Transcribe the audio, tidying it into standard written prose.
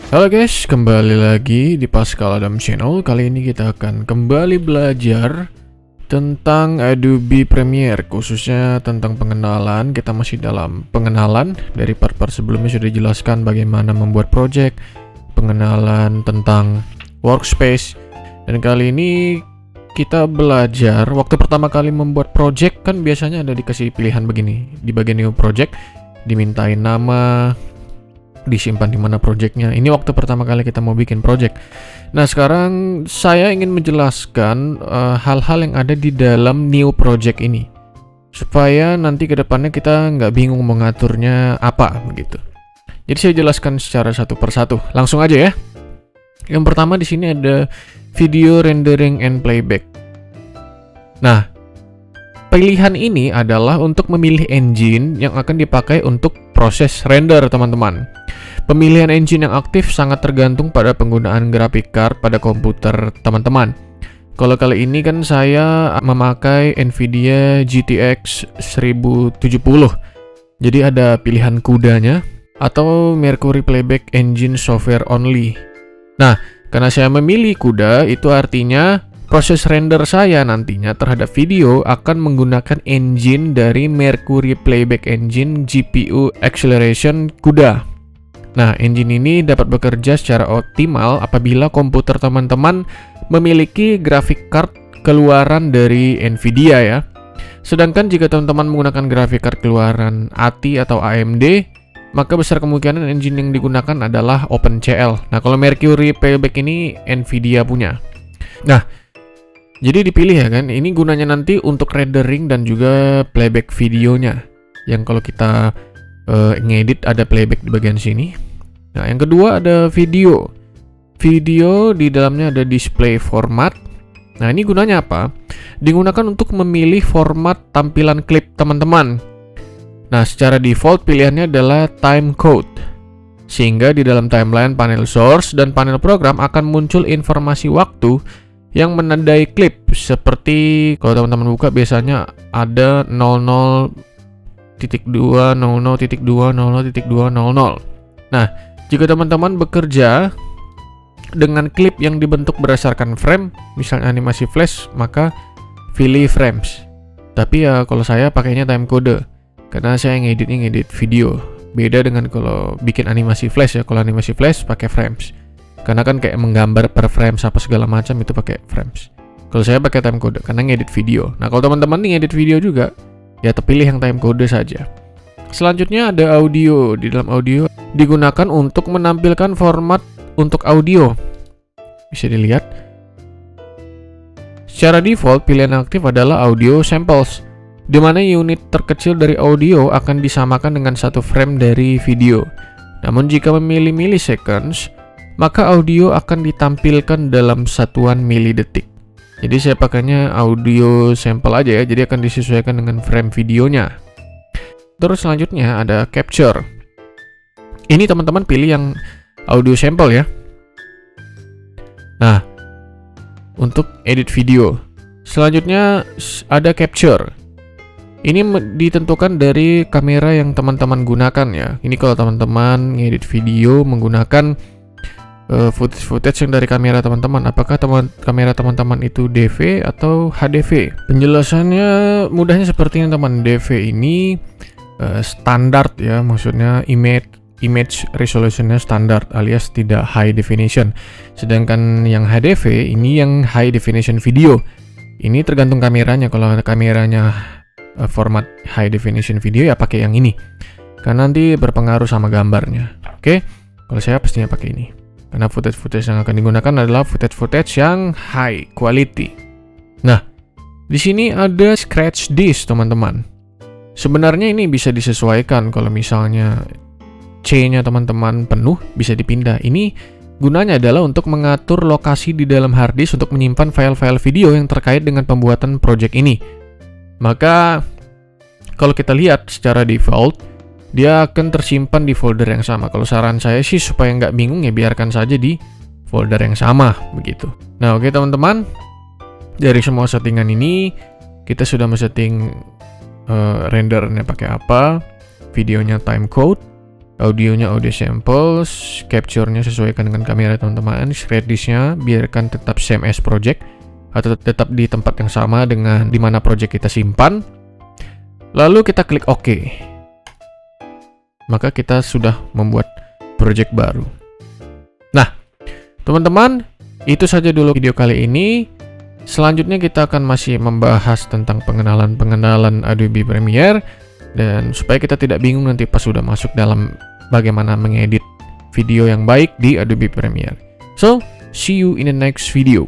Halo guys, kembali lagi di Pascal Adam Channel. Kali ini kita akan kembali belajar tentang Adobe Premiere, khususnya tentang pengenalan. Kita masih dalam pengenalan. Dari part-part sebelumnya sudah dijelaskan bagaimana membuat project, pengenalan tentang workspace. Dan kali ini kita belajar, waktu pertama kali membuat project kan biasanya ada dikasih pilihan begini. Di bagian new project, dimintain nama, disimpan di mana projectnya. Ini waktu pertama kali kita mau bikin project. Nah, sekarang saya ingin menjelaskan hal-hal yang ada di dalam new project ini, supaya nanti ke depannya kita nggak bingung mengaturnya apa begitu. Jadi saya jelaskan secara satu persatu. Langsung aja ya. Yang pertama di sini ada video rendering and playback. Nah, pilihan ini adalah untuk memilih engine yang akan dipakai untuk proses render, teman-teman. Pemilihan engine yang aktif sangat tergantung pada penggunaan graphic card pada komputer teman-teman. Kalau kali ini kan saya memakai Nvidia GTX 1070. Jadi ada pilihan kudanya atau Mercury Playback Engine Software Only. Nah, karena saya memilih kuda, itu artinya proses render saya nantinya terhadap video akan menggunakan engine dari Mercury Playback Engine GPU Acceleration kuda. Nah, engine ini dapat bekerja secara optimal apabila komputer teman-teman memiliki graphic card keluaran dari Nvidia ya. Sedangkan jika teman-teman menggunakan graphic card keluaran ATI atau AMD, maka besar kemungkinan engine yang digunakan adalah OpenCL. Nah, kalau Mercury Playback ini Nvidia punya. Nah, jadi dipilih ya kan, ini gunanya nanti untuk rendering dan juga playback videonya. Yang kalau kita ngedit ada playback di bagian sini. Nah, yang kedua ada video. Video di dalamnya ada display format. Nah, ini gunanya apa? Digunakan untuk memilih format tampilan klip teman-teman. Nah, secara default pilihannya adalah time code. Sehingga di dalam timeline panel source dan panel program akan muncul informasi waktu yang menandai klip. Seperti kalau teman-teman buka biasanya ada 00.2, 00.2, 00.200. Nah, jika teman-teman bekerja dengan klip yang dibentuk berdasarkan frame, misalnya animasi flash, maka pilih frames. Tapi ya kalau saya pakainya time code, karena saya ngedit video. Beda dengan kalau bikin animasi flash ya. Kalau animasi flash pakai frames. Karena kan kayak menggambar per frames apa segala macam itu pakai frames. Kalau saya pakai time code karena ngedit video. Nah, kalau teman-teman ngedit video juga, ya terpilih yang time code saja. Selanjutnya ada audio. Di dalam audio digunakan untuk menampilkan format untuk audio. Bisa dilihat. Secara default pilihan aktif adalah audio samples, di mana unit terkecil dari audio akan disamakan dengan satu frame dari video. Namun jika memilih milliseconds, maka audio akan ditampilkan dalam satuan milidetik. Jadi saya pakainya audio sampel aja ya, jadi akan disesuaikan dengan frame videonya. Terus selanjutnya ada capture. Ini teman-teman pilih yang audio sampel ya. Nah, untuk edit video. Selanjutnya ada capture. Ini ditentukan dari kamera yang teman-teman gunakan ya. Ini kalau teman-teman ngedit video menggunakan footage yang dari kamera teman-teman. Apakah kamera teman-teman itu DV atau HDV? Penjelasannya mudahnya seperti ini teman. DV ini standar ya, maksudnya image resolutionnya standar alias tidak high definition. Sedangkan yang HDV ini yang high definition video. Ini tergantung kameranya. Kalau kameranya format high definition video ya pakai yang ini, karena nanti berpengaruh sama gambarnya. Oke, kalau saya pastinya pakai ini karena footage yang akan digunakan adalah footage yang high quality. Nah, di sini ada scratch disk teman-teman. Sebenarnya ini bisa disesuaikan. Kalau misalnya C-nya teman-teman penuh bisa dipindah. Ini gunanya adalah untuk mengatur lokasi di dalam hard disk untuk menyimpan file-file video yang terkait dengan pembuatan project ini. Maka kalau kita lihat secara default, dia akan tersimpan di folder yang sama. Kalau saran saya sih supaya nggak bingung ya biarkan saja di folder yang sama begitu. Nah, oke teman-teman, dari semua settingan ini kita sudah men-setting rendernya pakai apa, videonya time code, Audionya audio samples, capture-nya sesuaikan dengan kamera teman-teman, shred disk-nya biarkan tetap same as project atau tetap di tempat yang sama dengan dimana project kita simpan. Lalu kita klik OK. Maka kita sudah membuat project baru. Nah, teman-teman, itu saja dulu video kali ini. Selanjutnya kita akan masih membahas tentang pengenalan Adobe Premiere. Dan supaya kita tidak bingung nanti pas sudah masuk dalam bagaimana mengedit video yang baik di Adobe Premiere. So, see you in the next video.